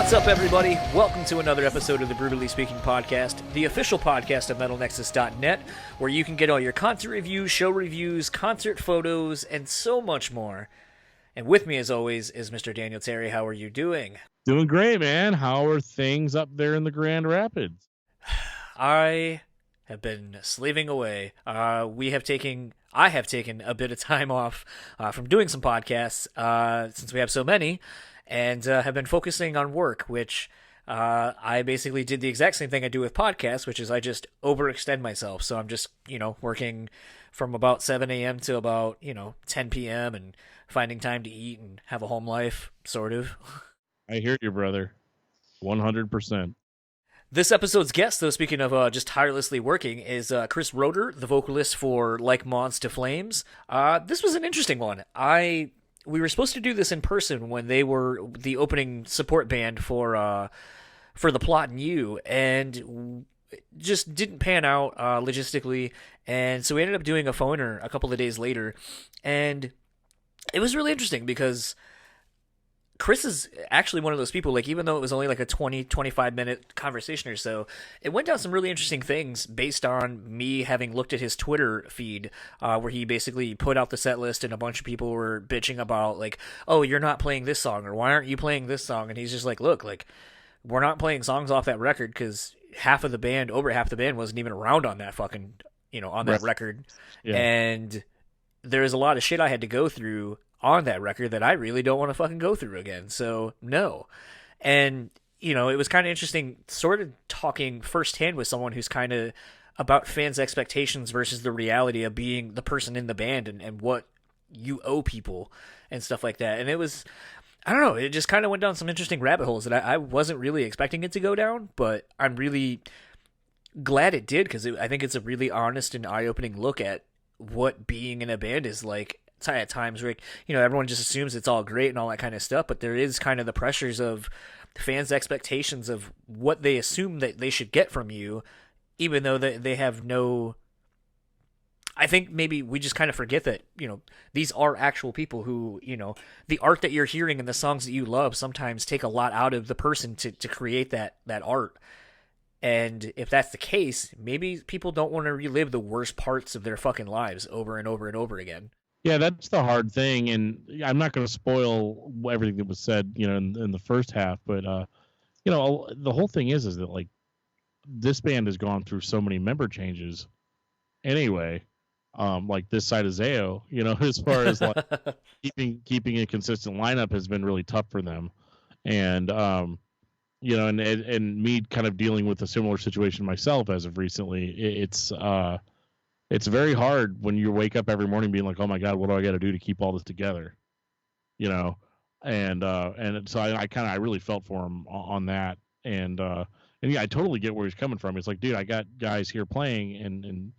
What's up, everybody? Welcome to another episode of the BREWtally Speaking Podcast, the official podcast of MetalNexus.net, where you can get all your concert reviews, show reviews, concert photos, and so much more. And with me, as always, is Mr. Daniel Terry. How are you doing? Doing great, man. How are things up there in the Grand Rapids? I have been slaving away. I have taken a bit of time off from doing some podcasts since we have so many, and have been focusing on work, which I basically did the exact same thing I do with podcasts, which is I just overextend myself. So I'm just, working from about 7 a.m. to about, 10 p.m. and finding time to eat and have a home life, sort of. I hear you, brother. 100%. This episode's guest, though, speaking of just tirelessly working, is Chris Roetter, the vocalist for Like Moths To Flames. This was an interesting one. We were supposed to do this in person when they were the opening support band for The Plot and You, and just didn't pan out logistically, and so we ended up doing a phoner a couple of days later, and it was really interesting because Chris is actually one of those people, like, even though it was only like a 20-25 minute conversation or so, it went down some really interesting things based on me having looked at his Twitter feed, where he basically put out the set list and a bunch of people were bitching about, like, oh, you're not playing this song, or why aren't you playing this song? And he's just like, look, like, we're not playing songs off that record because over half the band wasn't even around on that fucking, on that record. Yeah. And there's a lot of shit I had to go through on that record that I really don't want to fucking go through again. So, no. And, it was kind of interesting sort of talking firsthand with someone who's kind of about fans' expectations versus the reality of being the person in the band and what you owe people and stuff like that. And it was, I don't know, it just kind of went down some interesting rabbit holes that I wasn't really expecting it to go down, but I'm really glad it did because I think it's a really honest and eye-opening look at what being in a band is like at times, where everyone just assumes it's all great and all that kind of stuff, but there is kind of the pressures of fans' expectations of what they assume that they should get from you, even though they have no. I think maybe we just kind of forget that these are actual people who the art that you're hearing and the songs that you love sometimes take a lot out of the person to create that art. And if that's the case, maybe people don't want to relive the worst parts of their fucking lives over and over and over again. Yeah, that's the hard thing, and I'm not going to spoil everything that was said, in the first half, but the whole thing is that, like, this band has gone through so many member changes anyway, like this side of Zayo, as far as like keeping a consistent lineup has been really tough for them, and and me kind of dealing with a similar situation myself as of recently, it's very hard when you wake up every morning being like, oh my God, what do I got to do to keep all this together? And so I really felt for him on that. And yeah, I totally get where he's coming from. It's like, dude, I got guys here playing and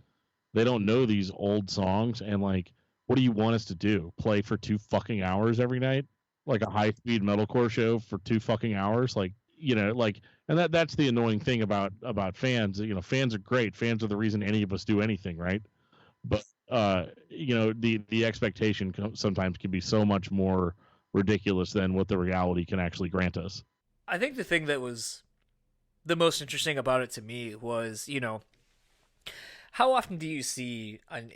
they don't know these old songs. And like, what do you want us to do? Play for 2 fucking hours every night? Like a high speed metalcore show for 2 fucking hours? Like, and that's the annoying thing about fans. Fans are great. Fans are the reason any of us do anything, right? But the expectation sometimes can be so much more ridiculous than what the reality can actually grant us. I think the thing that was the most interesting about it to me was, how often do you see, and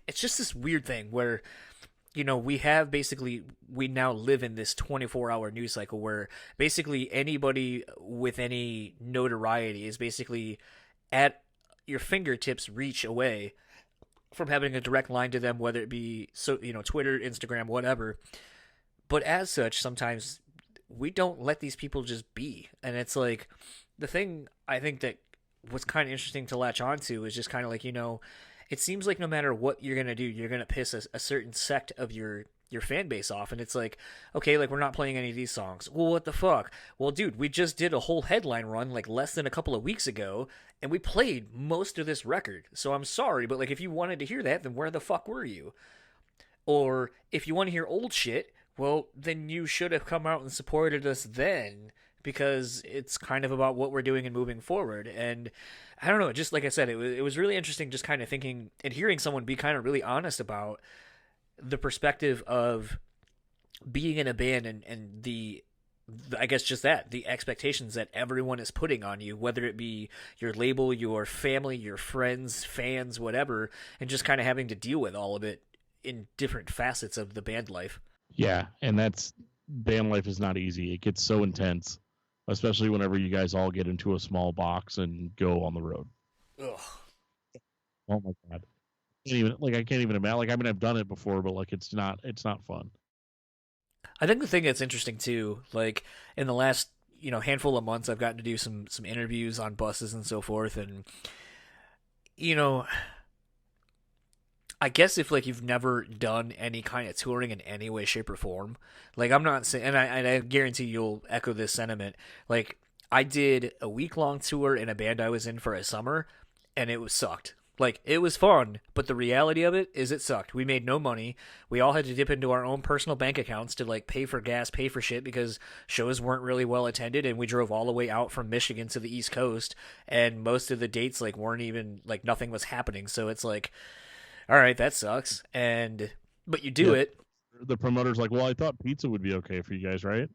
it's just this weird thing where we now live in this 24-hour news cycle where basically anybody with any notoriety is basically at your fingertips reach away from having a direct line to them, whether it be Twitter, Instagram, whatever. But as such, sometimes we don't let these people just be. And it's like, the thing I think that was kind of interesting to latch onto is just kind of like, it seems like no matter what you're going to do, you're going to piss a certain sect of your fan base off. And it's like, okay, like, we're not playing any of these songs. Well, what the fuck? Well, dude, we just did a whole headline run like less than a couple of weeks ago, and we played most of this record. So I'm sorry, but like, if you wanted to hear that, then where the fuck were you? Or if you want to hear old shit, well, then you should have come out and supported us then, because it's kind of about what we're doing and moving forward. And I don't know, just like I said, it was really interesting just kind of thinking and hearing someone be kind of really honest about the perspective of being in a band and the I guess just that, the expectations that everyone is putting on you, whether it be your label, your family, your friends, fans, whatever, and just kind of having to deal with all of it in different facets of the band life. Yeah, and that's band life is not easy. It gets so intense, especially whenever you guys all get into a small box and go on the road. Ugh. Oh my god. I can't even imagine. Like, I mean, I've done it before, but like it's not fun. I think the thing that's interesting too, like in the last handful of months, I've gotten to do some interviews on buses and so forth, and you know, I guess if like you've never done any kind of touring in any way, shape, or form, like I'm not saying, and I guarantee you'll echo this sentiment. Like I did a week-long tour in a band I was in for a summer, and it was sucked. Like, it was fun, but the reality of it is it sucked. We made no money. We all had to dip into our own personal bank accounts to, like, pay for gas, pay for shit, because shows weren't really well attended, and we drove all the way out from Michigan to the East Coast, and most of the dates, like, weren't even, like, nothing was happening. So it's like, all right, that sucks. But you do it. The promoter's like, well, I thought pizza would be okay for you guys, right?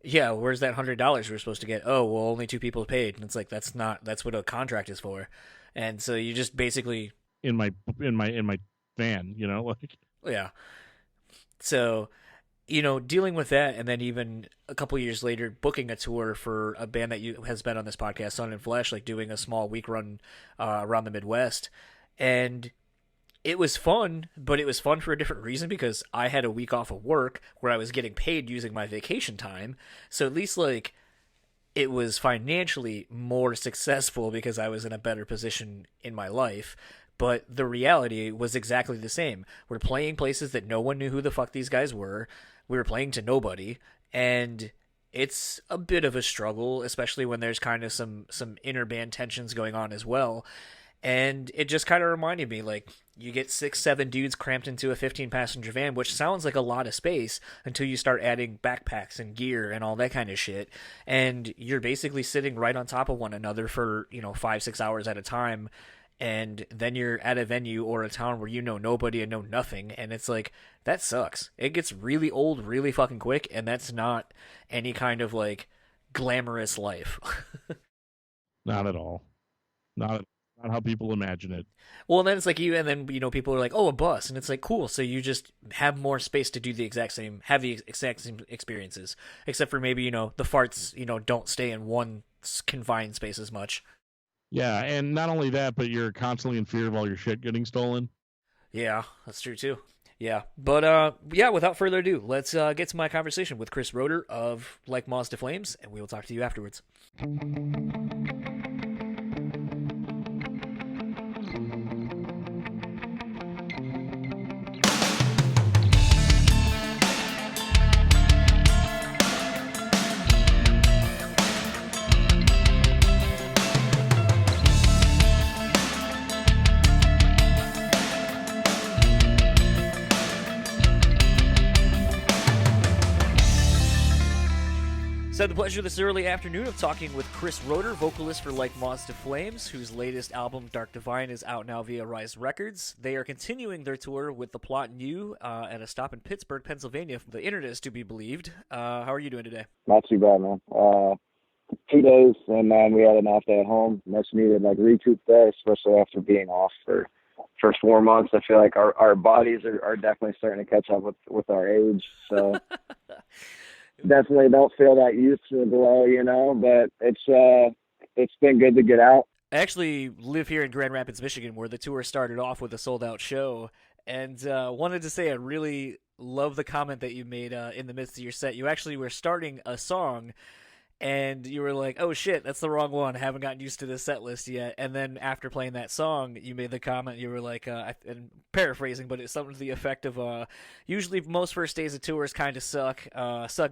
Yeah, where's that $100 we were supposed to get? Oh, well, only 2 people paid. And it's like, that's what a contract is for. And so you just basically in my van, like yeah. So, dealing with that, and then even a couple years later, booking a tour for a band that has been on this podcast, Sun and Flesh, like doing a small week run around the Midwest, and it was fun, but it was fun for a different reason because I had a week off of work where I was getting paid using my vacation time. So at least like it was financially more successful because I was in a better position in my life. But the reality was exactly the same. We're playing places that no one knew who the fuck these guys were. We were playing to nobody. And it's a bit of a struggle, especially when there's kind of some inner band tensions going on as well. And it just kind of reminded me, like, you get 6-7 dudes cramped into a 15-passenger van, which sounds like a lot of space until you start adding backpacks and gear and all that kind of shit. And you're basically sitting right on top of one another for, 5-6 hours at a time. And then you're at a venue or a town where you know nobody and know nothing. And it's like, that sucks. It gets really old really fucking quick. And that's not any kind of, like, glamorous life. Not at all. Not how people imagine it. Well, and then it's like people are like, oh, a bus. And it's like, cool. So you just have more space to do the exact same experiences. Except for maybe, the farts, don't stay in one confined space as much. Yeah, and not only that, but you're constantly in fear of all your shit getting stolen. Yeah, that's true too. Yeah, but without further ado, let's get to my conversation with Chris Roetter of Like Moths To Flames, and we will talk to you afterwards. So I had the pleasure this early afternoon of talking with Chris Roetter, vocalist for Like Moths To Flames, whose latest album, Dark Divine, is out now via Rise Records. They are continuing their tour with The Plot and You at a stop in Pittsburgh, Pennsylvania. The internet is to be believed. How are you doing today? Not too bad, man. 2 days, and then we had an off day at home. Much needed, recoup there, especially after being off for 4 months. I feel like our bodies are definitely starting to catch up with our age, so... Definitely don't feel that youthful glow, but it's been good to get out. I actually live here in Grand Rapids, Michigan, where the tour started off with a sold-out show, and wanted to say I really love the comment that you made in the midst of your set. You actually were starting a song, and you were like, oh shit, that's the wrong one. I haven't gotten used to the set list yet. And then after playing that song, you made the comment, you were like, and paraphrasing, but it's something to the effect of, usually most first days of tours kind of suck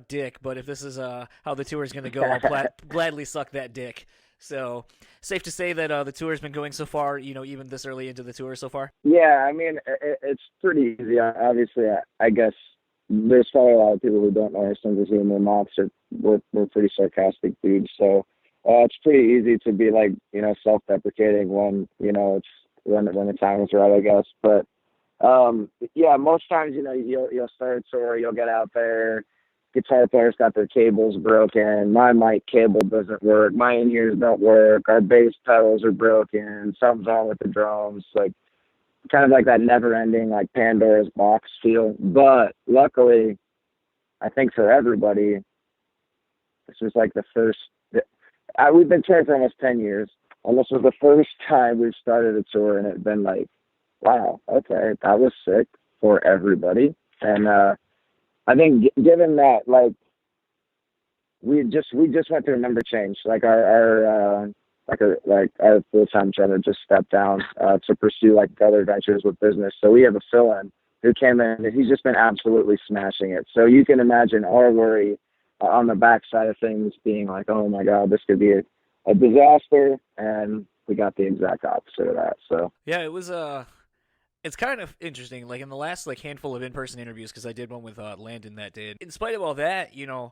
dick, but if this is how the tour is going to go, I'll gladly suck that dick. So safe to say that the tour has been going so far, even this early into the tour so far? Yeah, I mean, it's pretty easy. Obviously, I guess there's probably a lot of people who don't know our sense of humor. We're pretty sarcastic dudes, so it's pretty easy to be self-deprecating when it's when the time is right, I guess. But most times you'll start a tour, you'll get out there, guitar player's got their cables broken, my mic cable doesn't work, my in-ears don't work, our bass pedals are broken, something's wrong with the drums, like kind of like that never-ending, like Pandora's box feel. But luckily, I think for everybody, this was like the first, we've been touring for almost 10 years, and this was the first time we've started a tour, and it's been like, wow, okay, that was sick for everybody. And I think given that, like, we just went through a member change. Like our full-time drummer just stepped down to pursue like other ventures with business. So we have a fill-in who came in, and he's just been absolutely smashing it. So you can imagine our worry on the backside of things being like, oh my God, this could be a disaster, and we got the exact opposite of that. So yeah, it was it's kind of interesting. Like in the last like handful of in-person interviews, because I did one with Landon that day. In spite of all that, you know,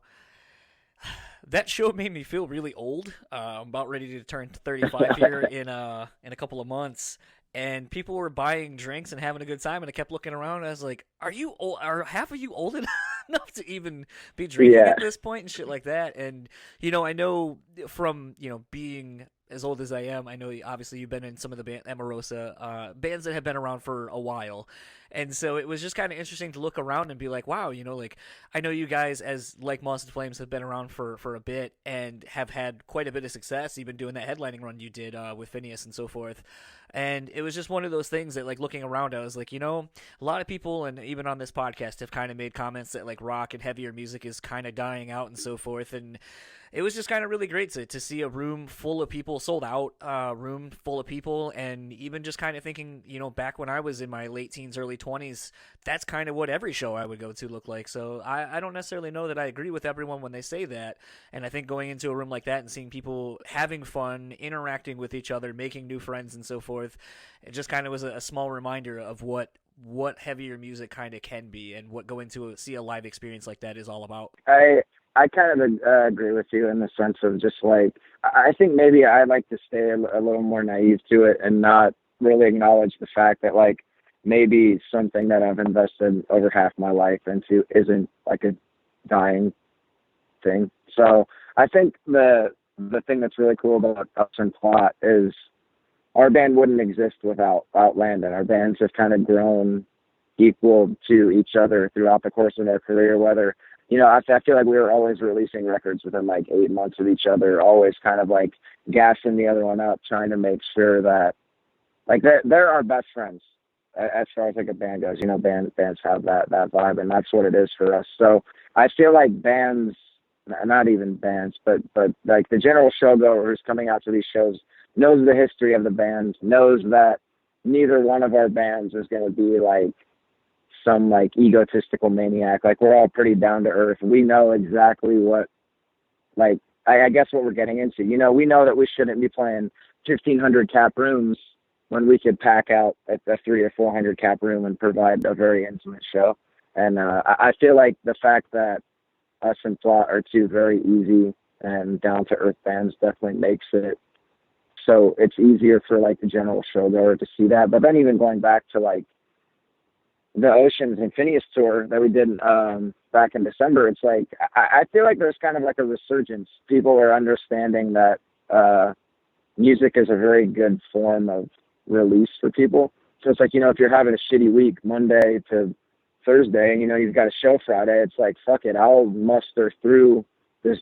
that show made me feel really old. I'm about ready to turn 35 here in a couple of months, and people were buying drinks and having a good time. And I kept looking around, and I was like, "Are you old? Are half of you old enough to even be drinking at this point and shit like that?" And you know, I know from being as old as I am, I know obviously you've been in some of the Amorosa bands that have been around for a while. And so it was just kind of interesting to look around and be like, wow, like I know you guys as Like Moths To Flames have been around for a bit and have had quite a bit of success, even doing that headlining run you did with Phineas and so forth. And it was just one of those things that, like, looking around, I was like, a lot of people, and even on this podcast, have kind of made comments that, like, rock and heavier music is kind of dying out and so forth. And it was just kind of really great to see a room full of people, sold out room full of people, and even just kind of thinking, back when I was in my late teens, early 20s, that's kind of what every show I would go to looked like. So I don't necessarily know that I agree with everyone when they say that, and I think going into a room like that and seeing people having fun, interacting with each other, making new friends and so forth, it just kind of was a small reminder of what heavier music kind of can be, and what going to see a live experience like that is all about. I kind of agree with you in the sense of just like, I think maybe I like to stay a little more naive to it and not really acknowledge the fact that, like, maybe something that I've invested over half my life into isn't like a dying thing. So I think the thing that's really cool about Us and Plot is our band wouldn't exist without Landon. Our bands have kind of grown equal to each other throughout the course of their career, whether, I feel like we were always releasing records within like 8 months of each other, always kind of like gassing the other one up, trying to make sure that, like, they're our best friends as far as like a band goes. Bands have that vibe, and that's what it is for us. So I feel like bands, not even bands, but like the general showgoer who's coming out to these shows knows the history of the band, knows that neither one of our bands is going to be like some like egotistical maniac. Like, we're all pretty down to earth. We know exactly what, like, I guess what we're getting into. We know that we shouldn't be playing 1,500 cap rooms when we could pack out a 300 or 400 cap room and provide a very intimate show. And I feel like the fact that Us and Plot are two very easy and down to earth bands definitely makes it so it's easier for like the general showgoer to see that. But then even going back to like the Oceans and Phineas tour that we did back in December, it's like I feel like there's kind of like a resurgence. People are understanding that music is a very good form of release for people. So it's like, if you're having a shitty week Monday to Thursday, and you've got a show Friday, it's like, fuck it, I'll muster through the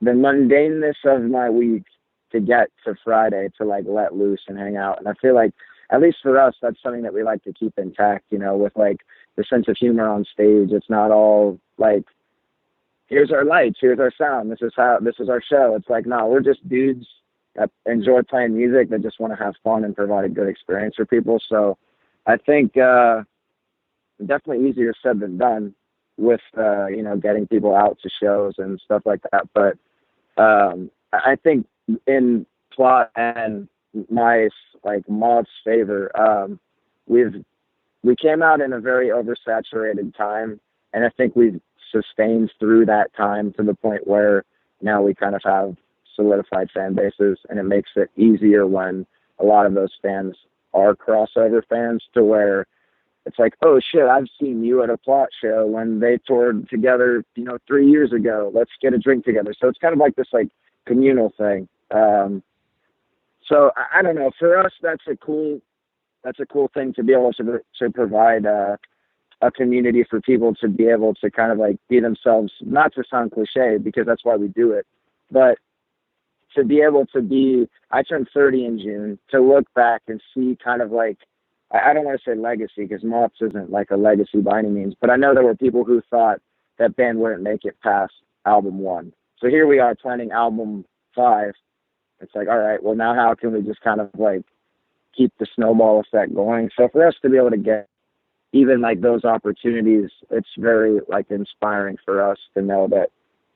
mundaneness of my week to get to Friday to like let loose and hang out. And I feel like, at least for us, that's something that we like to keep intact, with like the sense of humor on stage. It's not all like, here's our lights, here's our sound, this is our show. It's like, no, we're just dudes that enjoy playing music, that just want to have fun and provide a good experience for people. So I think definitely easier said than done with, getting people out to shows and stuff like that. But I think in Plot and my like Moth's favor, we came out in a very oversaturated time, and I think we've sustained through that time to the point where now we kind of have solidified fan bases, and it makes it easier when a lot of those fans are crossover fans, to where it's like, oh shit, I've seen you at a Plot show when they toured together, 3 years ago. Let's get a drink together. So it's kind of like this like communal thing. So I don't know. For us, that's a cool thing to be able to provide a community for people to be able to kind of like be themselves, not to sound cliche because that's why we do it, but to be able to be, I turned 30 in June, to look back and see kind of like, I don't want to say legacy because Moths isn't like a legacy by any means, but I know there were people who thought that band wouldn't make it past album 1. So here we are planning album 5. It's like, all right, well now how can we just kind of like keep the snowball effect going? So for us to be able to get even like those opportunities, it's very like inspiring for us to know that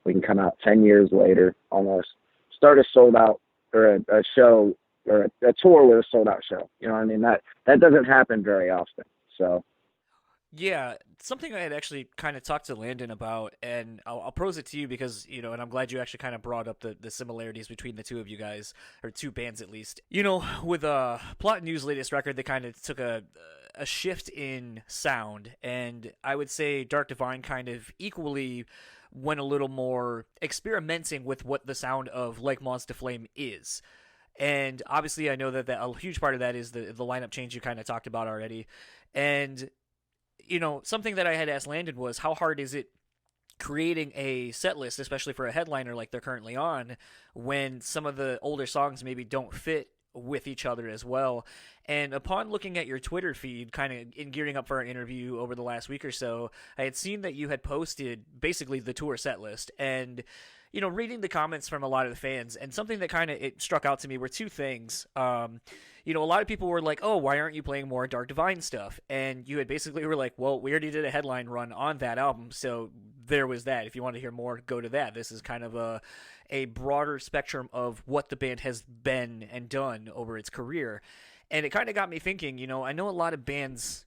we can come out 10 years later, almost start a sold out or a show or a tour with a sold out show. You know what I mean? That doesn't happen very often. So. Yeah, something I had actually kind of talked to Landon about, and I'll pose it to you because, and I'm glad you actually kind of brought up the similarities between the two of you guys, or two bands at least. With Plot New's latest record, they kind of took a shift in sound, and I would say Dark Divine kind of equally went a little more experimenting with what the sound of Like Moths To Flame is. And obviously I know that a huge part of that is the lineup change you kind of talked about already. And something that I had asked Landon was, how hard is it creating a set list, especially for a headliner like they're currently on, when some of the older songs maybe don't fit with each other as well? And upon looking at your Twitter feed, kind of in gearing up for our interview over the last week or so, I had seen that you had posted basically the tour set list, and reading the comments from a lot of the fans, and something that kind of it struck out to me were two things. A lot of people were like, oh, why aren't you playing more Dark Divine stuff? And you had basically were like, well, we already did a headline run on that album, so there was that. If you want to hear more, go to that. This is kind of a broader spectrum of what the band has been and done over its career. And it kind of got me thinking, I know a lot of bands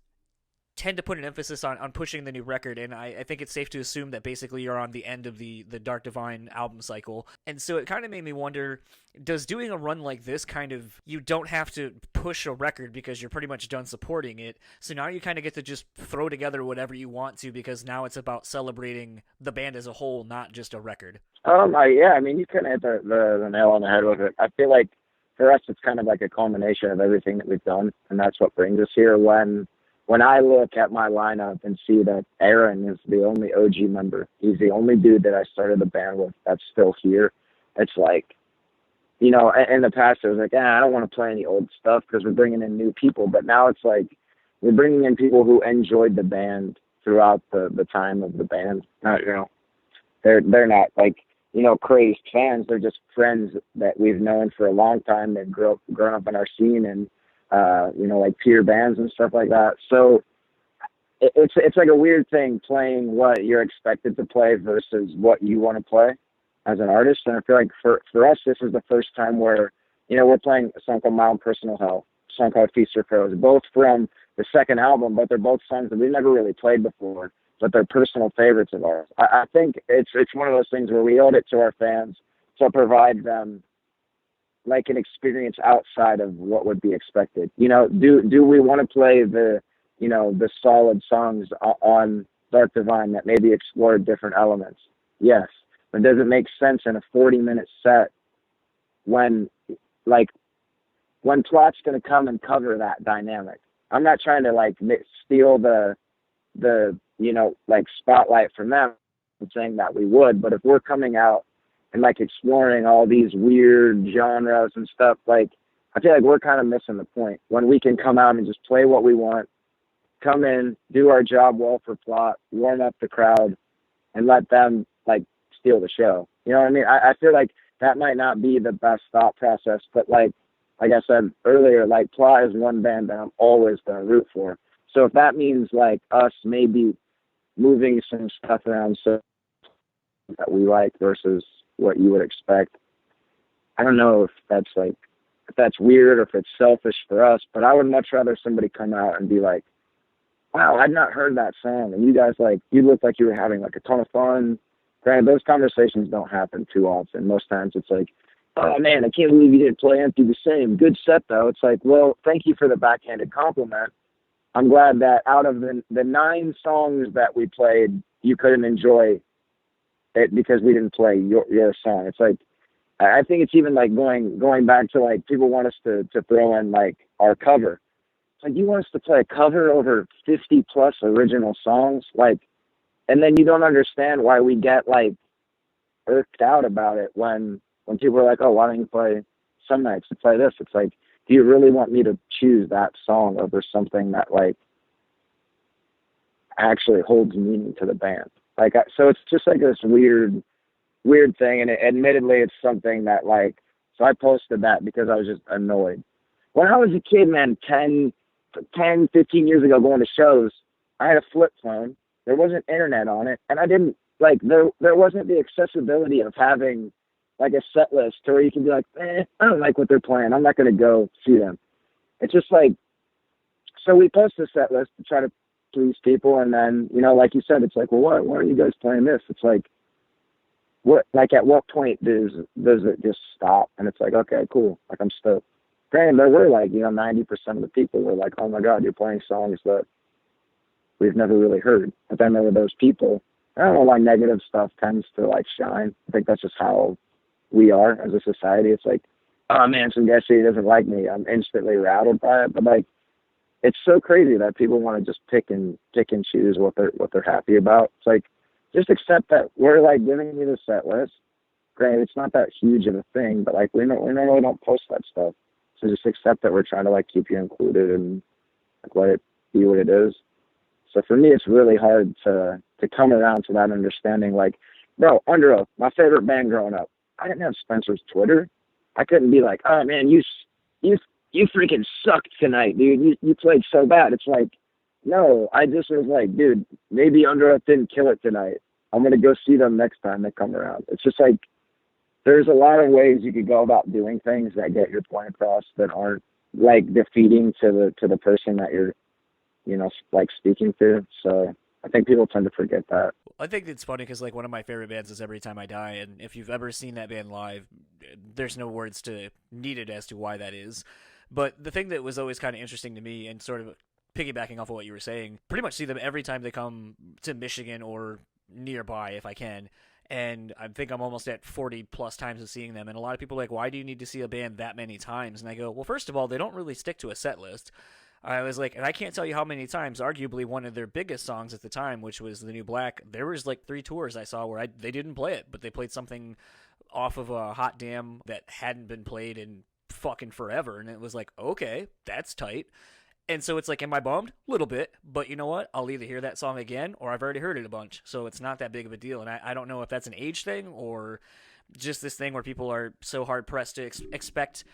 tend to put an emphasis on pushing the new record, and I think it's safe to assume that basically you're on the end of the Dark Divine album cycle. And so it kind of made me wonder, does doing a run like this kind of, you don't have to push a record because you're pretty much done supporting it, so now you kind of get to just throw together whatever you want to, because now it's about celebrating the band as a whole, not just a record? Yeah, I mean, you kind of hit the nail on the head with it. I feel like for us, it's kind of like a culmination of everything that we've done, and that's what brings us here. When I look at my lineup and see that Aaron is the only OG member, he's the only dude that I started the band with that's still here. It's like, in the past it was like, I don't want to play any old stuff because we're bringing in new people. But now it's like we're bringing in people who enjoyed the band throughout the time of the band. They're not like, crazed fans. They're just friends that we've known for a long time. They've grown up in our scene and, like peer bands and stuff like that. So it's like a weird thing playing what you're expected to play versus what you want to play as an artist. And I feel like for us, this is the first time where, we're playing a song called My Own Personal Hell, a song called Feast or Crows, both from the second album, but they're both songs that we've never really played before, but they're personal favorites of ours. I think it's one of those things where we owed it to our fans to provide them like an experience outside of what would be expected. Do we want to play the solid songs on Dark Divine that maybe explore different elements? Yes. But does it make sense in a 40-minute set when Plot's going to come and cover that dynamic? I'm not trying to steal the spotlight from them. I'm saying that we would, but if we're coming out and exploring all these weird genres and stuff, I feel like we're kind of missing the point when we can come out and just play what we want, come in, do our job well for Plot, warm up the crowd, and let them steal the show. You know what I mean? I feel like that might not be the best thought process, but like I said earlier, Plot is one band that I'm always going to root for. So if that means us maybe moving some stuff around so that we like versus what you would expect, I don't know if that's weird or if it's selfish for us, but I would much rather somebody come out and be like, wow, I'd not heard that song, and you guys you looked like you were having a ton of fun. Granted, those conversations don't happen too often. Most times it's like, oh man, I can't believe you didn't play Empty the Same. Good set though. It's like, well, thank you for the backhanded compliment, I'm glad that out of the 9 songs that we played, you couldn't enjoy it because we didn't play your song. It's like, I think it's even like going back to like people want us to throw in like our cover. It's like, you want us to play a cover over 50 plus original songs, like, and then you don't understand why we get like irked out about it when people are like, oh, why don't you play Some Nights to play this? It's like, do you really want me to choose that song over something that like actually holds meaning to the band? Like, so it's just like this weird thing. And admittedly, it's something that like, so I posted that because I was just annoyed. When I was a kid, man, 10, 15 years ago, going to shows, I had a flip phone. There wasn't internet on it. And I didn't like, there wasn't the accessibility of having like a set list to where you can be like, I don't like what they're playing. I'm not going to go see them. It's just like, so we post a set list to try to please people. And then, you know, like you said, it's like, well, why are you guys playing this? It's like, what, like at what point does it just stop? And it's like, okay, cool. Like, I'm stoked. Granted, there were like, you know, 90% of the people were like, oh my God, you're playing songs that we've never really heard. But then there were those people, I don't know why negative stuff tends to like shine. I think that's just how we are as a society. It's like, oh man, some guy said he doesn't like me. I'm instantly rattled by it. But like, it's so crazy that people want to just pick and choose what they're happy about. It's like, just accept that we're like giving you the set list. Granted, it's not that huge of a thing, but like we normally don't post that stuff. So just accept that we're trying to like keep you included and like let it be what it is. So for me, it's really hard to come around to that understanding. Like, bro, Under Oath, my favorite band growing up. I didn't have Spencer's Twitter. I couldn't be like, oh man, you freaking sucked tonight, dude. You played so bad. It's like, no, I just was like, dude, maybe Under Oath didn't kill it tonight. I'm gonna go see them next time they come around. It's just like, there's a lot of ways you could go about doing things that get your point across that aren't like defeating to the person that you're, you know, like speaking to. So I think people tend to forget that. I think it's funny because like one of my favorite bands is Every Time I Die, and if you've ever seen that band live, there's no words needed as to why that is. But the thing that was always kind of interesting to me, and sort of piggybacking off of what you were saying, pretty much see them every time they come to Michigan or nearby if I can. And I think I'm almost at 40 plus times of seeing them. And a lot of people are like, why do you need to see a band that many times? And I go, well, first of all, they don't really stick to a set list. I was like, and I can't tell you how many times, arguably one of their biggest songs at the time, which was The New Black, there was like 3 tours I saw where they didn't play it, but they played something off of a Hot Damn that hadn't been played in fucking forever. And it was like, okay, that's tight. And so it's like, am I bummed? A little bit. But you know what? I'll either hear that song again or I've already heard it a bunch. So it's not that big of a deal. And I don't know if that's an age thing or just this thing where people are so hard-pressed to expect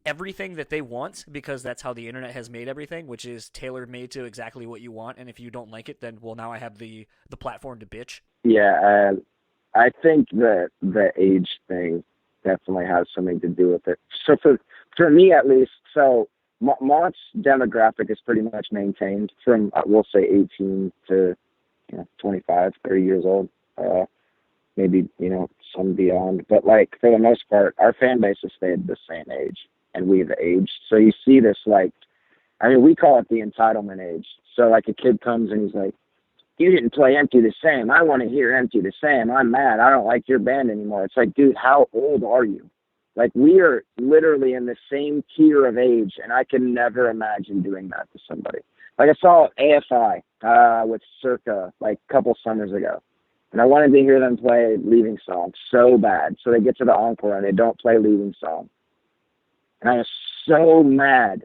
everything that they want because that's how the internet has made everything, which is tailor-made to exactly what you want. And if you don't like it, then, well, now I have the platform to bitch. Yeah, I think that the age thing definitely has something to do with it. So for me, at least, so Mott's demographic is pretty much maintained from, we'll say 18 to 25, 30 years old, maybe, some beyond. But like, for the most part, our fan base has stayed the same age and we've aged. So you see this, like, I mean, we call it the entitlement age. So like a kid comes and he's like, you didn't play Empty the Same. I want to hear Empty the Same. I'm mad. I don't like your band anymore. It's like, dude, how old are you? Like, we are literally in the same tier of age, and I can never imagine doing that to somebody. Like, I saw AFI with Circa, like, a couple summers ago, and I wanted to hear them play Leaving Song so bad. So they get to the encore, and they don't play Leaving Song. And I was so mad.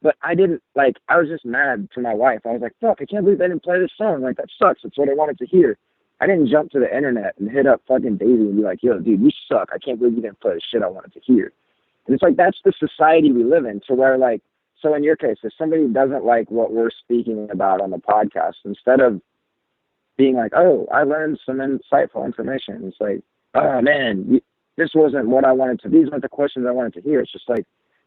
But I didn't, like, I was just mad to my wife. I was like, fuck, I can't believe they didn't play this song. Like, that sucks. It's what I wanted to hear. I didn't jump to the internet and hit up fucking Daisy and be like, yo, dude, you suck. I can't believe you didn't play the shit I wanted to hear. And it's like, that's the society we live in, to where, like, so in your case, if somebody doesn't like what we're speaking about on the podcast, instead of being like, oh, I learned some insightful information, it's like, oh, man, this wasn't what I wanted to, these weren't the questions I wanted to hear. It's just like,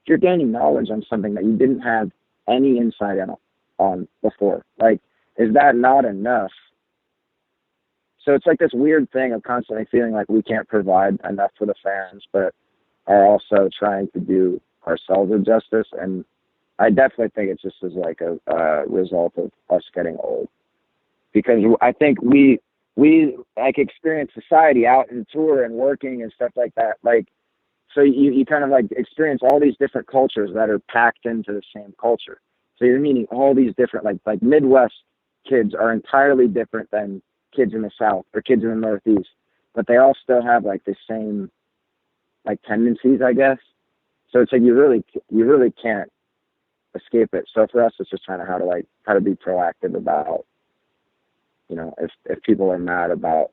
you're gaining knowledge on something that you didn't have any insight on before. Like, is that not enough? So it's like this weird thing of constantly feeling like we can't provide enough for the fans, but are also trying to do ourselves a justice. And I definitely think it's just as like a result of us getting old, because I think we like experience society out in tour and working and stuff like that. Like, so you kind of like experience all these different cultures that are packed into the same culture. So you're meeting all these different, like Midwest kids are entirely different than kids in the South or kids in the Northeast, but they all still have like the same like tendencies, I guess. So it's like you really can't escape it. So for us, it's just trying to how to be proactive about, you know, if people are mad about,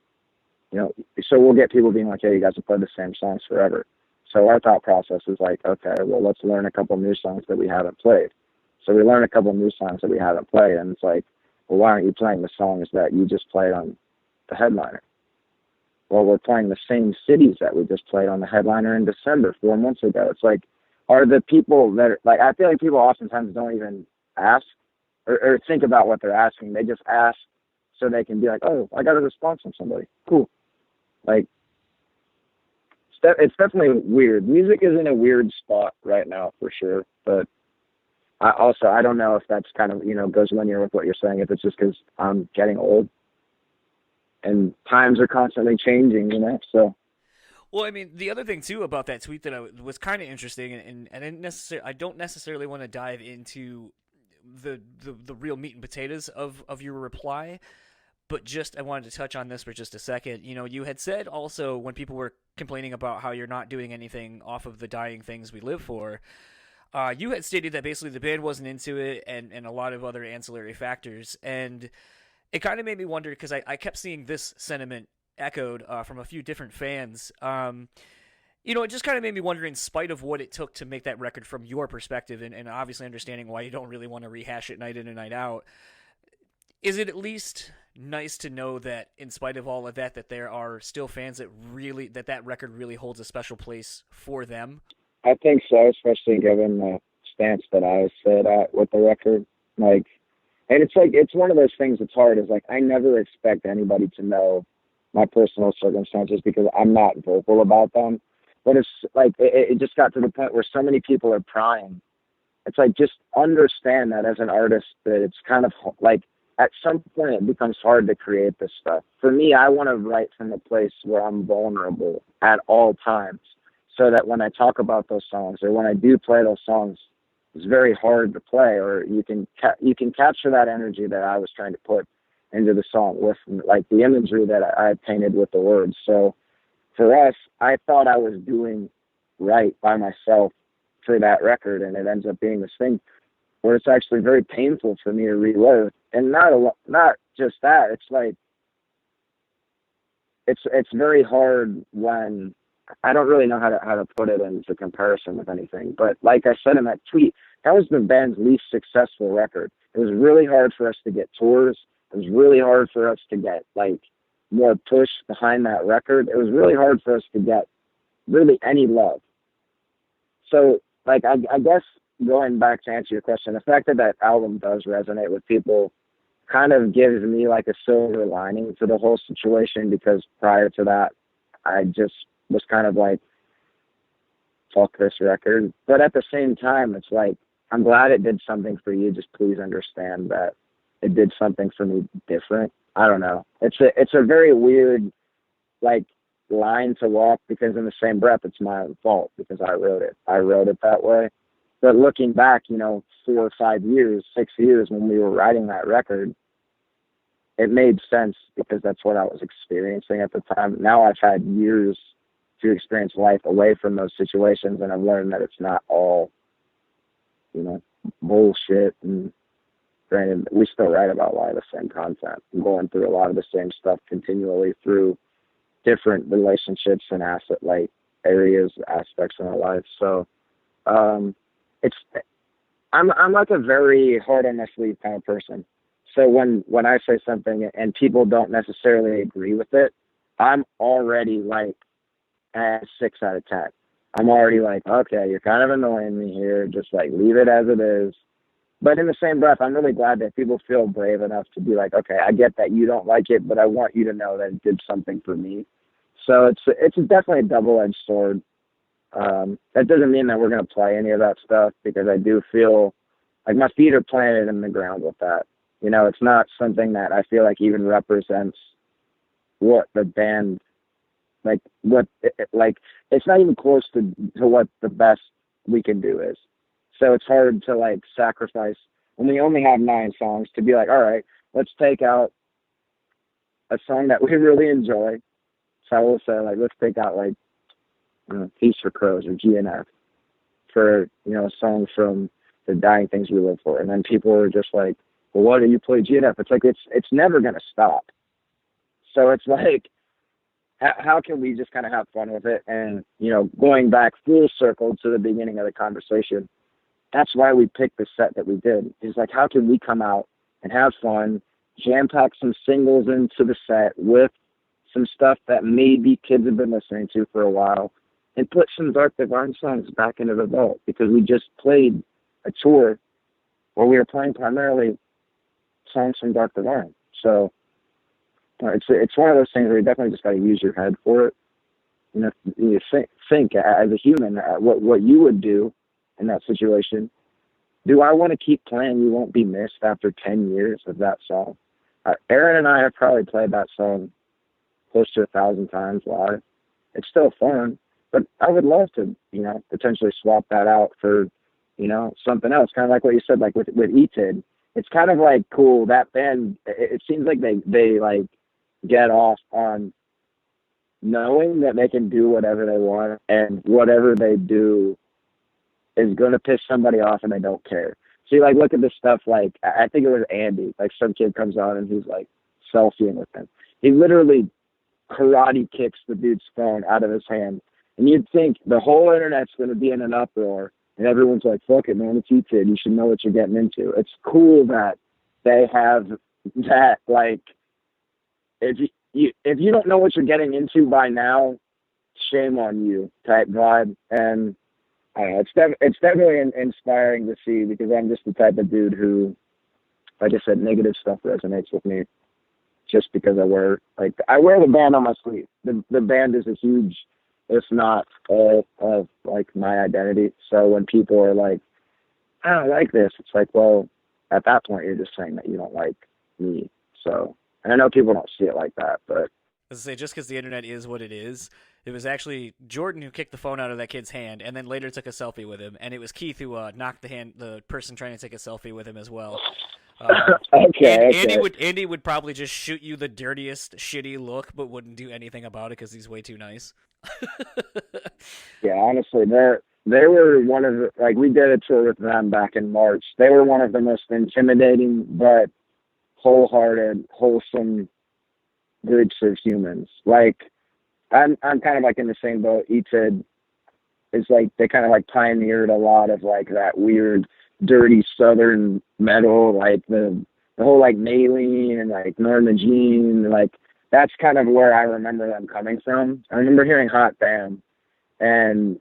you know, so we'll get people being like, hey, you guys have played the same songs forever. So our thought process is like, okay, well, let's learn a couple new songs that we haven't played. So we learn a couple new songs that we haven't played, and it's like, well, why aren't you playing the songs that you just played on the headliner? Well, we're playing the same cities that we just played on the headliner in December 4 months ago. It's like, are the people that are, like, I feel like people oftentimes don't even ask or think about what they're asking. They just ask so they can be like, oh, I got a response from somebody. Cool. Like, it's definitely weird. Music is in a weird spot right now for sure. But I don't know if that's kind of, you know, goes linear with what you're saying, if it's just because I'm getting old and times are constantly changing, you know, so. Well, I mean, the other thing too about that tweet that was kind of interesting, and I don't necessarily want to dive into the real meat and potatoes of your reply, but just I wanted to touch on this for just a second. You know, you had said also when people were complaining about how you're not doing anything off of the dying things we live for, you had stated that basically the band wasn't into it and a lot of other ancillary factors, and it kind of made me wonder because I kept seeing this sentiment echoed from a few different fans. You know, it just kind of made me wonder, in spite of what it took to make that record from your perspective, and obviously understanding why you don't really want to rehash it night in and night out, is it at least nice to know that in spite of all of that, that there are still fans that really, that record really holds a special place for them? I think so, especially given the stance that I said with the record. Like, and it's like, it's one of those things that's hard, is like, I never expect anybody to know my personal circumstances because I'm not vocal about them. But it's like, it just got to the point where so many people are prying. It's like, just understand that as an artist, that it's kind of like, at some point it becomes hard to create this stuff. For me, I want to write from a place where I'm vulnerable at all times, so that when I talk about those songs or when I do play those songs, it's very hard to play, or you can capture that energy that I was trying to put into the song with, like, the imagery that I painted with the words. So for us, I thought I was doing right by myself for that record, and it ends up being this thing where it's actually very painful for me to relive. And not just that, it's like, it's very hard when, I don't really know how to put it into comparison with anything, but like I said in that tweet, that was the band's least successful record. It was really hard for us to get tours. It was really hard for us to get like more push behind that record. It was really hard for us to get really any love. So like, I guess going back to answer your question, the fact that album does resonate with people kind of gives me like a silver lining to the whole situation, because prior to that, I just was kind of like, fuck this record. But at the same time, it's like, I'm glad it did something for you. Just please understand that it did something for me different. I don't know. It's a very weird, like, line to walk, because in the same breath, it's my own fault because I wrote it. I wrote it that way. But looking back, you know, 4 or 5 years, 6 years when we were writing that record, it made sense because that's what I was experiencing at the time. Now I've had years to experience life away from those situations, and I've learned that it's not all, you know, bullshit. And granted, we still write about a lot of the same content. I'm going through a lot of the same stuff continually through different relationships and asset-light areas, aspects in our life. So I'm like a very hard on my sleeve kind of person. So when I say something and people don't necessarily agree with it, I'm already like at 6 out of 10. I'm already like, okay, you're kind of annoying me here. Just like leave it as it is. But in the same breath, I'm really glad that people feel brave enough to be like, okay, I get that you don't like it, but I want you to know that it did something for me. So it's definitely a double-edged sword. That doesn't mean that we're going to play any of that stuff, because I do feel like my feet are planted in the ground with that. You know, it's not something that I feel like even represents what the band, like it's not even close to what the best we can do is. So it's hard to like sacrifice when we only have 9 songs to be like, all right, let's take out a song that we really enjoy. So I will say, like, let's take out like Feast for Crows or GNF for, you know, a song from the Dying Things We Live For. And then people are just like, well, why do you play GNF? It's like, it's never going to stop. So it's like, how can we just kind of have fun with it? And, you know, going back full circle to the beginning of the conversation, that's why we picked the set that we did. Is like, how can we come out and have fun, jam-pack some singles into the set with some stuff that maybe kids have been listening to for a while, and put some Dark Divine songs back into the vault, because we just played a tour where we were playing primarily songs from Dark Divine. So it's one of those things where you definitely just got to use your head for it. You know, you think as a human what you would do in that situation. Do I want to keep playing You Won't Be Missed after 10 years of that song? Aaron and I have probably played that song close to 1,000 times live. It's still fun, but I would love to, you know, potentially swap that out for, you know, something else. Kind of like what you said, like with ETID. It's kind of like cool. That band, it seems like they like get off on knowing that they can do whatever they want, and whatever they do is going to piss somebody off and they don't care. See, like, look at this stuff. Like, I think it was Andy. Like, some kid comes on and he's like selfieing with him. He literally karate kicks the dude's phone out of his hand. And you'd think the whole internet's going to be in an uproar, and everyone's like, fuck it, man, it's ETID. You should know what you're getting into. It's cool that they have that, like, if you don't know what you're getting into by now, shame on you type vibe. And I don't know, it's definitely inspiring to see, because I'm just the type of dude who, like I said, negative stuff resonates with me just because I wear the band on my sleeve. The band is a huge, if not all of like my identity. So when people are like, I don't like this, it's like, well, at that point you're just saying that you don't like me. So, and I know people don't see it like that, but As I say, just because the internet is what it is, it was actually Jordan who kicked the phone out of that kid's hand, and then later took a selfie with him, and it was Keith who knocked the person trying to take a selfie with him as well. Okay. Andy would probably just shoot you the dirtiest, shitty look, but wouldn't do anything about it because he's way too nice. Yeah, honestly, they were one of the, like, we did a tour with them back in March. They were one of the most intimidating but wholehearted, wholesome groups of humans. Like, I'm kind of like in the same boat. ETID is like, they kind of like pioneered a lot of like that weird, dirty Southern metal, like the whole like Maylene and like Norma Jean, like that's kind of where I remember them coming from. I remember hearing Hot Damn, and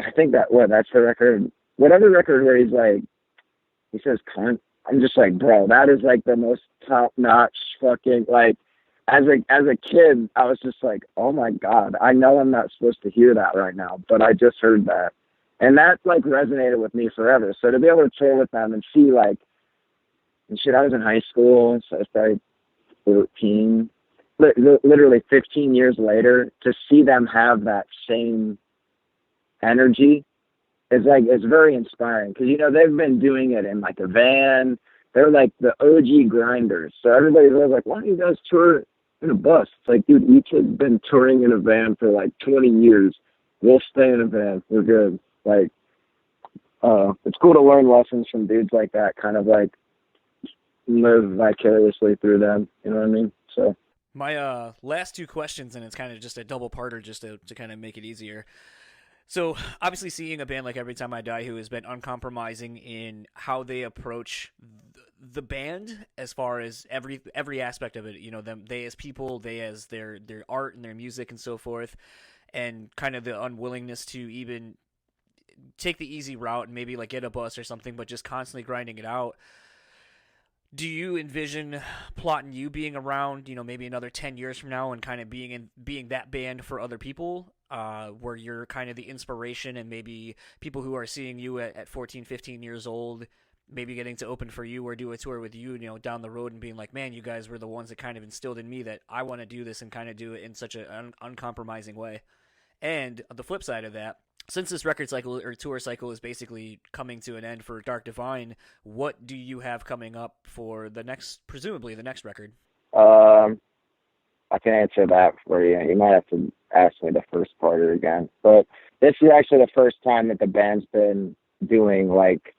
I think that's the record, whatever record where he's like, he says cunt. I'm just like, bro, that is like the most top notch fucking, like, as a kid, I was just like, oh my God, I know I'm not supposed to hear that right now, but I just heard that. And that like resonated with me forever. So to be able to tour with them and see like, and shit, I was in high school, so I started 14, literally 15 years later, to see them have that same energy is like, it's very inspiring. Cause you know, they've been doing it in like a van. They're like the OG grinders. So everybody's always like, why don't you guys tour in a bus? It's like, dude, each has been touring in a van for like 20 years. We'll stay in a van. We're good. Like, it's cool to learn lessons from dudes like that, kind of like live vicariously through them. You know what I mean? So my last 2 questions, and it's kind of just a double parter just to kind of make it easier. So, obviously, seeing a band like Every Time I Die, who has been uncompromising in how they approach the band, as far as every aspect of it, you know, they as people, they as their art and their music and so forth, and kind of the unwillingness to even take the easy route and maybe like get a bus or something, but just constantly grinding it out. Do you envision plotting you being around, you know, maybe another 10 years from now and kind of being that band for other people, where you're kind of the inspiration, and maybe people who are seeing you at 14, 15 years old maybe getting to open for you or do a tour with you, down the road and being like, man, you guys were the ones that kind of instilled in me that I want to do this and kind of do it in such an uncompromising way. And the flip side of that, since this record cycle or tour cycle is basically coming to an end for Dark Divine, what do you have coming up for presumably the next record? I can answer that for you. You might have to ask me the first part again. But this is actually the first time that the band's been doing like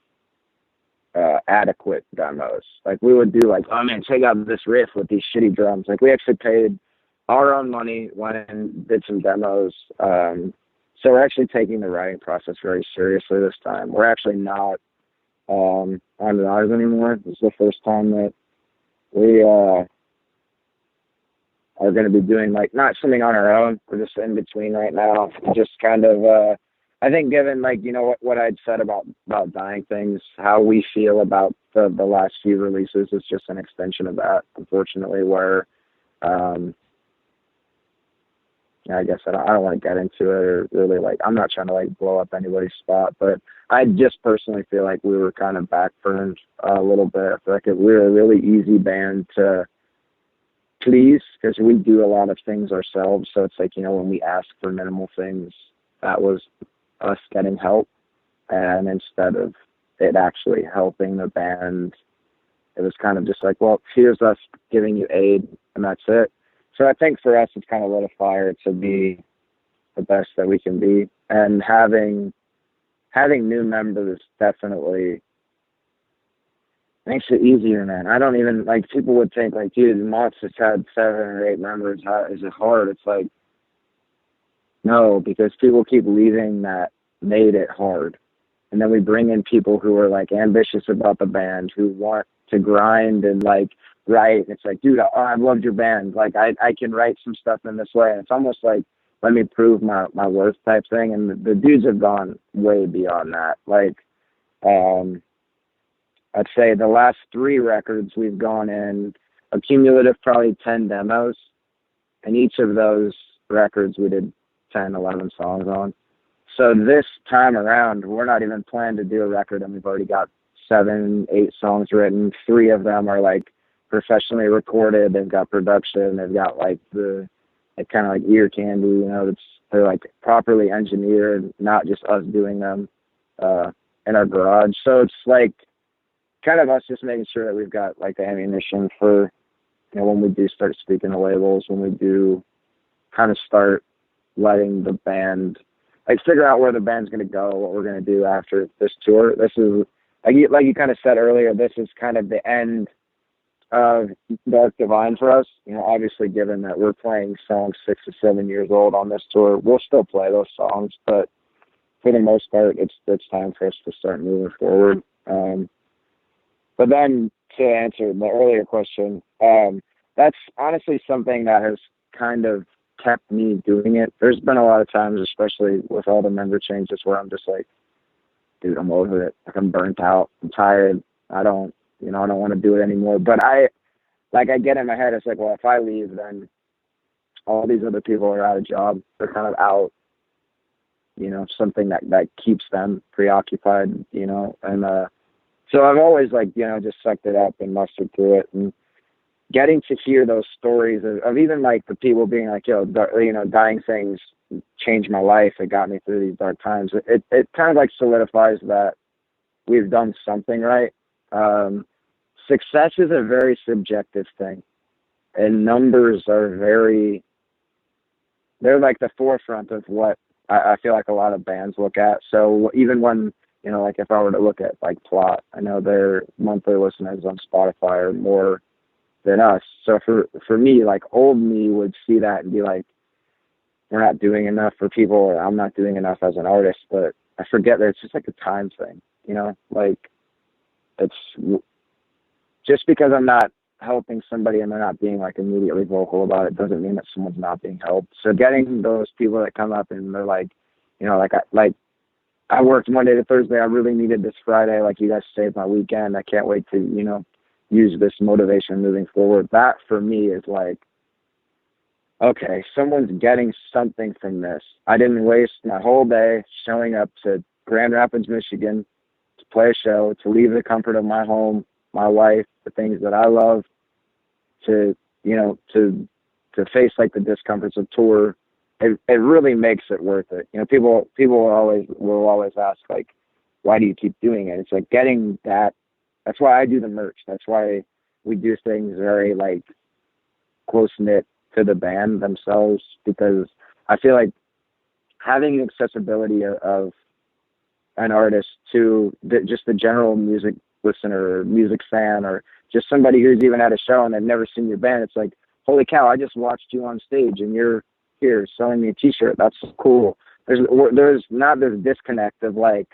adequate demos. Like we would do like, oh man, check out this riff with these shitty drums. Like we actually paid our own money, went and did some demos. So we're actually taking the writing process very seriously this time. We're actually not on the ours anymore. This is the first time that we are going to be doing like not something on our own. We're just in between right now. Just kind of I think given like, what I'd said about dying things, how we feel about the last few releases is just an extension of that, unfortunately, where I guess I don't want to get into it or really like, I'm not trying to like blow up anybody's spot, but I just personally feel like we were kind of backburned a little bit. I feel like we were a really easy band to please because we do a lot of things ourselves. So it's like, when we ask for minimal things, that was us getting help. And instead of it actually helping the band, it was kind of just like, well, here's us giving you aid and that's it. So I think for us, it's kind of lit a fire to be the best that we can be. And having new members definitely makes it easier, man. I don't even, like, people would think, like, dude, Moths has had 7 or 8 members. How is it hard? It's like, no, because people keep leaving that made it hard. And then we bring in people who are, like, ambitious about the band, who want to grind and, like, write. It's like, dude, I've loved your band. Like, I can write some stuff in this way. And it's almost like, let me prove my worth type thing. And the dudes have gone way beyond that. Like, I'd say the last 3 records we've gone in a cumulative probably 10 demos. And each of those records we did 10, 11 songs on. So this time around, we're not even planning to do a record, and we've already got 7, 8 songs written. 3 of them are like professionally recorded. They've got production. They've got like the kind of like ear candy, they're like properly engineered, not just us doing them in our garage. So it's like kind of us just making sure that we've got like the ammunition for, when we do start speaking to labels, when we do kind of start letting the band like figure out where the band's going to go, what we're going to do after this tour. This is like you kind of said earlier, this is kind of the end of Dark Divine for us. Obviously given that we're playing songs 6 to 7 years old on this tour, we'll still play those songs, but for the most part, it's time for us to start moving forward. But then to answer the earlier question, that's honestly something that has kind of kept me doing it. There's been a lot of times, especially with all the member changes, where I'm just like, dude, I'm over it. Like, I'm burnt out. I'm tired. I don't want to do it anymore. But I get in my head, it's like, well, if I leave, then all these other people are out of job. They're kind of out, something that keeps them preoccupied, and so I've always just sucked it up and mustered through it. And getting to hear those stories of even like the people being like, dying things changed my life. It got me through these dark times. It kind of like solidifies that we've done something right. Success is a very subjective thing, and numbers are they're like the forefront of what I feel like a lot of bands look at. So even when, like if I were to look at like Plot, I know their monthly listeners on Spotify are more than us. So for me, like old me would see that and be like, we're not doing enough for people, or I'm not doing enough as an artist. But I forget that it's just like a time thing, like it's just because I'm not helping somebody and they're not being like immediately vocal about it doesn't mean that someone's not being helped. So getting those people that come up and they're like, I worked Monday to Thursday. I really needed this Friday. Like, you guys saved my weekend. I can't wait to, use this motivation moving forward. That for me is like, okay, someone's getting something from this. I didn't waste my whole day showing up to Grand Rapids, Michigan to play a show, to leave the comfort of my home, my wife, the things that I love, to, you know, to face like the discomforts of tour. It really makes it worth it. You know, people will always ask, like, why do you keep doing it? It's like getting that. That's why I do the merch. That's why we do things very like close knit to the band themselves, because I feel like having accessibility of an artist to just the general music listener or music fan, or just somebody who's even at a show and they've never seen your band, it's like, holy cow, I just watched you on stage and you're here selling me a t-shirt. That's cool. There's not this disconnect of like,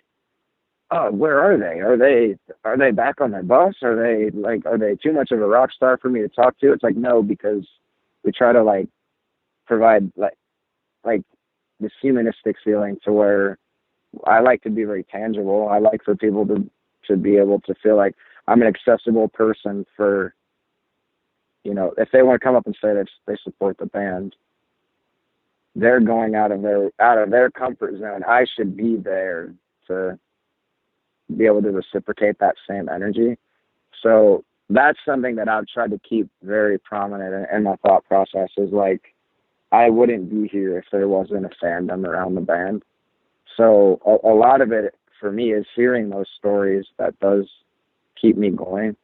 oh, where are they? Are they back on their bus? Are they too much of a rock star for me to talk to? It's like, no, because we try to like provide like this humanistic feeling to where I like to be very tangible. I like for people to be able to feel like I'm an accessible person for, you know, if they want to come up and say that they support the band, they're going out of their comfort zone. I should be there to be able to reciprocate that same energy. So that's something that I've tried to keep very prominent in my thought process, is like, I wouldn't be here if there wasn't a fandom around the band. So a lot of it for me is hearing those stories that does keep me going.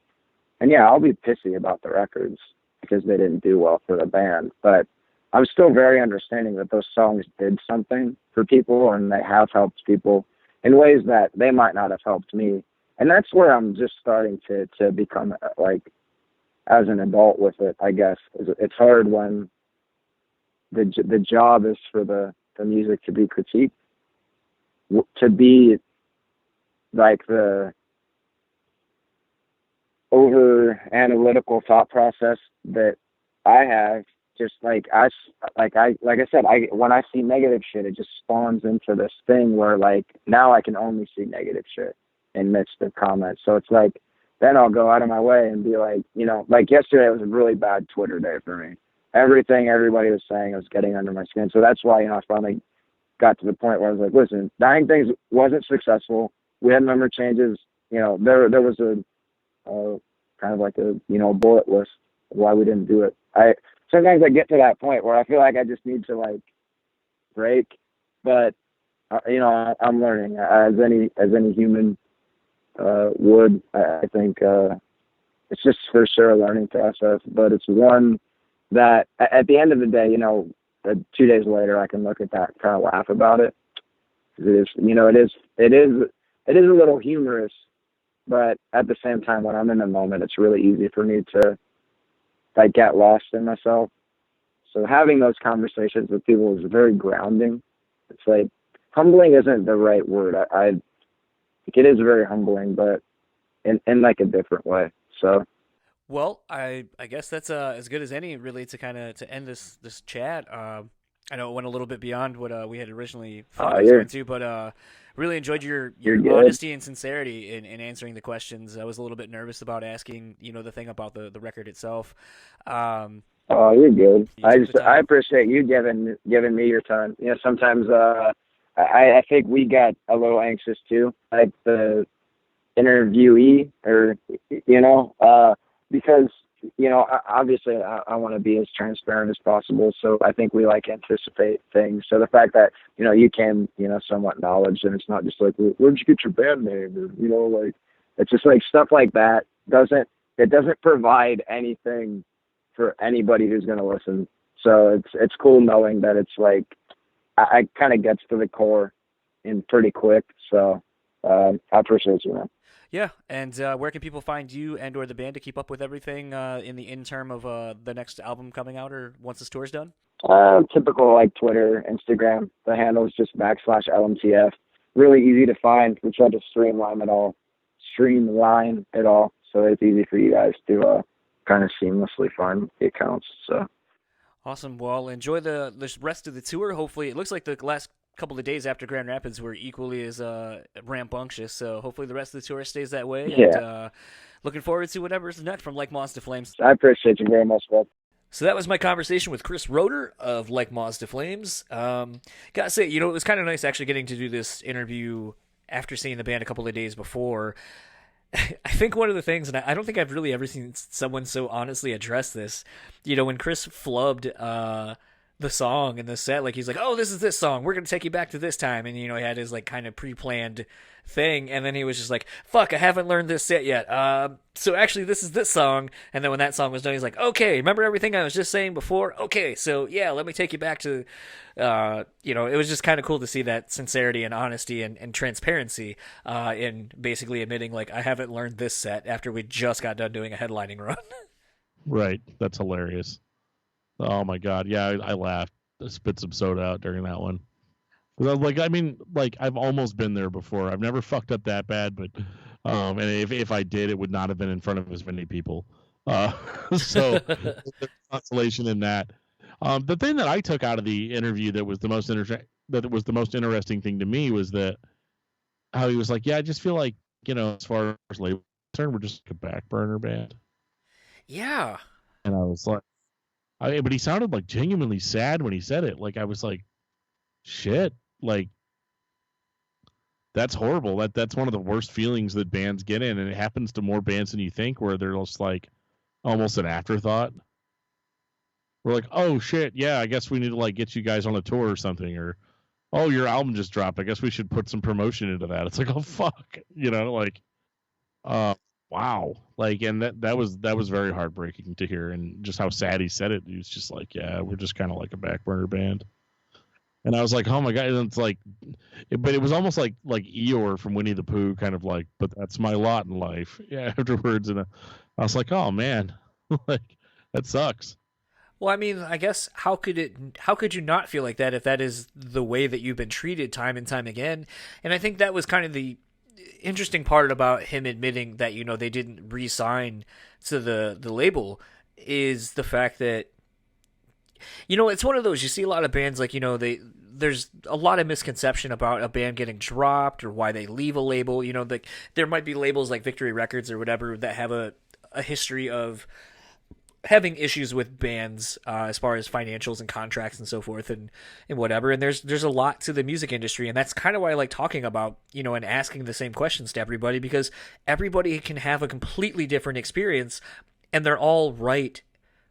And yeah, I'll be pissy about the records because they didn't do well for the band, but I'm still very understanding that those songs did something for people, and they have helped people in ways that they might not have helped me. And that's where I'm just starting to become, like, as an adult with it, I guess. It's hard when the job is for the music to be critiqued, to be like the over analytical thought process that I have. Just like I said, when I see negative shit, it just spawns into this thing where like now I can only see negative shit in midst of comments. So it's like, then I'll go out of my way and be like, you know, like yesterday was a really bad Twitter day for me. Everything everybody was saying was getting under my skin. So that's why, you know, I finally got to the point where I was like, listen, Dying Things wasn't successful. We had member changes. You know, there was a kind of like a, you know, bullet list of why we didn't do it. Sometimes I get to that point where I feel like I just need to like break, but you know, I'm learning as any human would. I think it's just for sure a learning process, but it's one that at the end of the day, you know, 2 days later I can look at that and kind of laugh about it. It is, you know, it is a little humorous, but at the same time, when I'm in the moment, it's really easy for me to like get lost in myself. So having those conversations with people is very grounding. It's like, humbling isn't the right word. I think it is very humbling, but in like a different way. So, well, I guess that's as good as any, really, to end this chat. I know it went a little bit beyond what we had originally thought it was going to, but really enjoyed your honesty and sincerity in answering the questions. I was a little bit nervous about asking, you know, the thing about the record itself. Oh, you're good. I appreciate you giving me your time. You know, sometimes I think we got a little anxious too, like the interviewee, or you know, because you know, obviously I want to be as transparent as possible. So I think we like anticipate things. So the fact that, you know, you came, you know, somewhat knowledge, and it's not just like, where'd you get your band name? Or, you know, like, it's just like stuff like that doesn't provide anything for anybody who's going to listen. So it's cool knowing that it's like, I kind of gets to the core in pretty quick. So I appreciate you, man. Yeah, and where can people find you and or the band to keep up with everything in the interim of the next album coming out, or once this tour's done? Typical like Twitter, Instagram. The handle is just /LMTF. Really easy to find. We try to streamline it all, so it's easy for you guys to kind of seamlessly find the accounts. So awesome. Well, enjoy the rest of the tour. Hopefully, it looks like the last couple of days after Grand Rapids were equally as rambunctious, so hopefully the rest of the tour stays that way. Yeah. And looking forward to whatever's next from Like Moths To Flames. I appreciate you very much, Bob. So that was my conversation with Chris Roetter of Like Moths To Flames. Gotta say, you know, it was kind of nice actually getting to do this interview after seeing the band a couple of days before, I think one of the things, and I don't think I've really ever seen someone so honestly address this, when Chris flubbed the song in the set, like he's like, oh, this is this song, we're gonna take you back to this time, and he had his like kind of pre-planned thing, and then he was just like, fuck, I haven't learned this set yet, so actually this is this song, and then when that song was done, he's like, okay, remember everything I was just saying before? Okay, so yeah, let me take you back to it was just kind of cool to see that sincerity and honesty and transparency in basically admitting, like, I haven't learned this set after we just got done doing a headlining run. Right, that's hilarious. Oh my god, yeah, I laughed. I spit some soda out during that one. I've almost been there before. I've never fucked up that bad, but and if I did, it would not have been in front of as many people. So there's consolation in that. The thing that I took out of the interview that was the most interesting thing to me was that how he was like, yeah, I just feel like, as far as label concerned, we're just a back burner band. Yeah. And I was like, but he sounded like genuinely sad when he said it. Like, I was like, shit, like, that's horrible. That's one of the worst feelings that bands get in, and it happens to more bands than you think, where they're just like almost an afterthought. We're like, oh shit, yeah, I guess we need to like get you guys on a tour or something, or oh, your album just dropped, I guess we should put some promotion into that. It's like, oh fuck, wow, like, and that was very heartbreaking to hear, and just how sad he said it. He was just like, yeah, we're just kind of like a back burner band. And I was like, oh my god, and it's like, but it was almost like Eeyore from Winnie the Pooh, kind of like, but that's my lot in life. Yeah, afterwards, and I was like, oh man, like, that sucks. Well, I mean, I guess how could you not feel like that if that is the way that you've been treated time and time again? And I think that was kind of the interesting part about him admitting that, they didn't re-sign to the label, is the fact that, it's one of those, you see a lot of bands, like, there's a lot of misconception about a band getting dropped or why they leave a label. There might be labels like Victory Records or whatever that have a history of having issues with bands as far as financials and contracts and so forth and whatever. And there's a lot to the music industry, and that's kind of why I like talking about, and asking the same questions to everybody, because everybody can have a completely different experience, and they're all right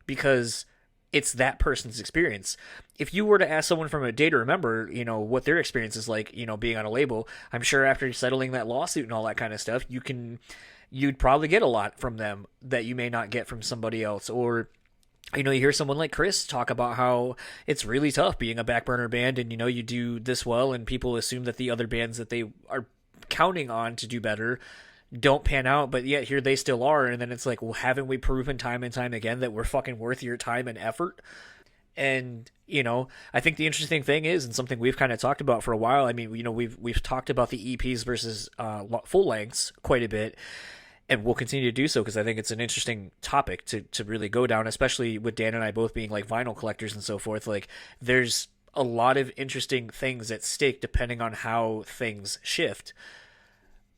because it's that person's experience. If you were to ask someone from a Day to Remember, what their experience is like, being on a label, I'm sure after settling that lawsuit and all that kind of stuff, you'd probably get a lot from them that you may not get from somebody else. Or, you hear someone like Chris talk about how it's really tough being a back burner band, and, you do this well, and people assume that the other bands that they are counting on to do better don't pan out, but yet here they still are. And then it's like, well, haven't we proven time and time again that we're fucking worth your time and effort? And, I think the interesting thing is, and something we've kind of talked about for a while, I mean, we've talked about the EPs versus full lengths quite a bit, and we'll continue to do so because I think it's an interesting topic to really go down, especially with Dan and I both being like vinyl collectors and so forth. Like, there's a lot of interesting things at stake depending on how things shift.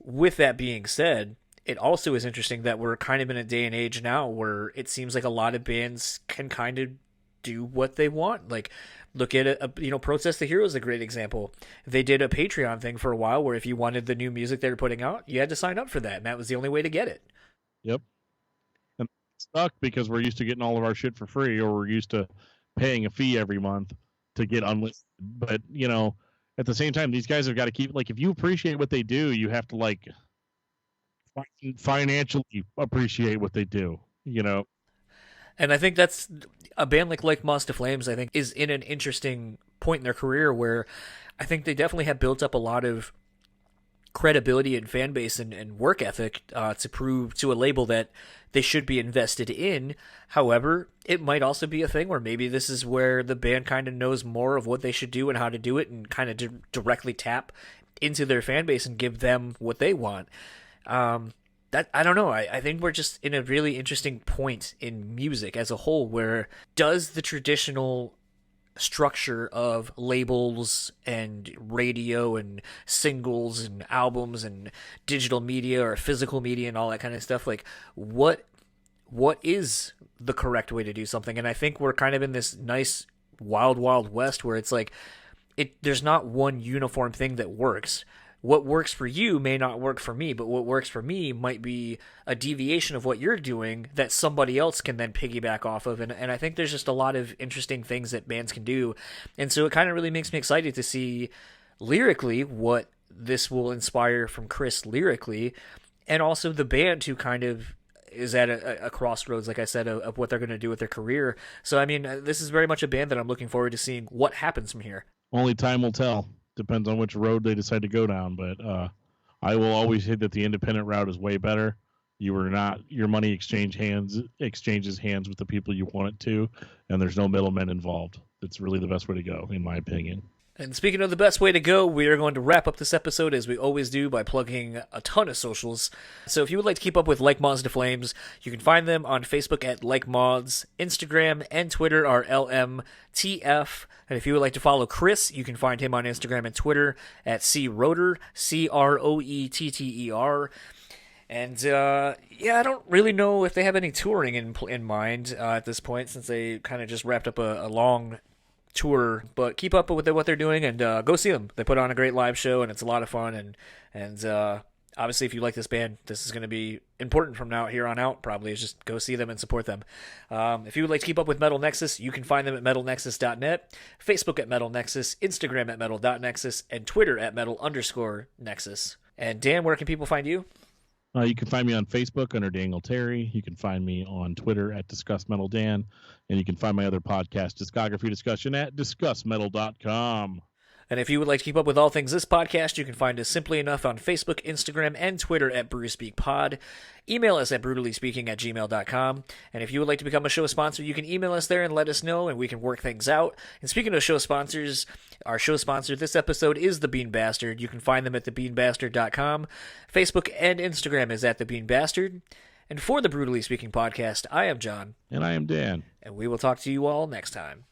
With that being said, it also is interesting that we're kind of in a day and age now where it seems like a lot of bands can kind of do what they want. Like, look at Protest the Hero is a great example. They did a Patreon thing for a while where if you wanted the new music they were putting out, you had to sign up for that, and that was the only way to get it. Yep. And it sucked because we're used to getting all of our shit for free, or we're used to paying a fee every month to get unlisted. But, at the same time, these guys have got to keep, like, if you appreciate what they do, you have to, like, financially appreciate what they do, And I think that's a band like Moths To Flames, I think, is in an interesting point in their career where I think they definitely have built up a lot of credibility and fan base and work ethic to prove to a label that they should be invested in. However, it might also be a thing where maybe this is where the band kind of knows more of what they should do and how to do it, and kind of directly tap into their fan base and give them what they want. That, I don't know. I think we're just in a really interesting point in music as a whole, where does the traditional structure of labels and radio and singles and albums and digital media or physical media and all that kind of stuff, like, what is the correct way to do something? And I think we're kind of in this nice wild west where it's like there's not one uniform thing that works. what works for you may not work for me, but what works for me might be a deviation of what you're doing that somebody else can then piggyback off of. And I think there's just a lot of interesting things that bands can do. And so it kind of really makes me excited to see lyrically what this will inspire from Chris lyrically, and also the band who kind of is at a crossroads, like I said, of what they're going to do with their career. So, I mean, this is very much a band that I'm looking forward to seeing what happens from here. Only time will tell. Depends on which road they decide to go down. But I will always say that the independent route is way better. Your money exchanges hands with the people you want it to, and there's no middlemen involved. That's really the best way to go, in my opinion. And speaking of the best way to go, we are going to wrap up this episode as we always do by plugging a ton of socials. So if you would like to keep up with Like Moths To Flames, you can find them on Facebook at Like Moths. Instagram and Twitter are LMTF. And if you would like to follow Chris, you can find him on Instagram and Twitter at Roetter, Croetter. And, I don't really know if they have any touring in mind at this point, since they kind of just wrapped up a long tour. But keep up with what they're doing, and go see them. They put on a great live show, and it's a lot of fun. And obviously, if you like this band, this is going to be important from here on out, probably, is just go see them and support them. If you would like to keep up with Metal Nexus, you can find them at metalnexus.net, Facebook at Metal Nexus, Instagram at metal.nexus, and Twitter at metal_nexus. And Dan, where can people find you? You can find me on Facebook under Daniel Terry. You can find me on Twitter at DiscussMetalDan. And you can find my other podcast, Discography Discussion, at DiscussMetal.com. And if you would like to keep up with all things this podcast, you can find us simply enough on Facebook, Instagram, and Twitter at BrewSpeakPod. Email us at BrewtallySpeaking@gmail.com. And if you would like to become a show sponsor, you can email us there and let us know, and we can work things out. And speaking of show sponsors, our show sponsor this episode is The Bean Bastard. You can find them at thebeanbastard.com. Facebook and Instagram is at The Bean Bastard. And for the Brewtally Speaking Podcast, I am John. And I am Dan. And we will talk to you all next time.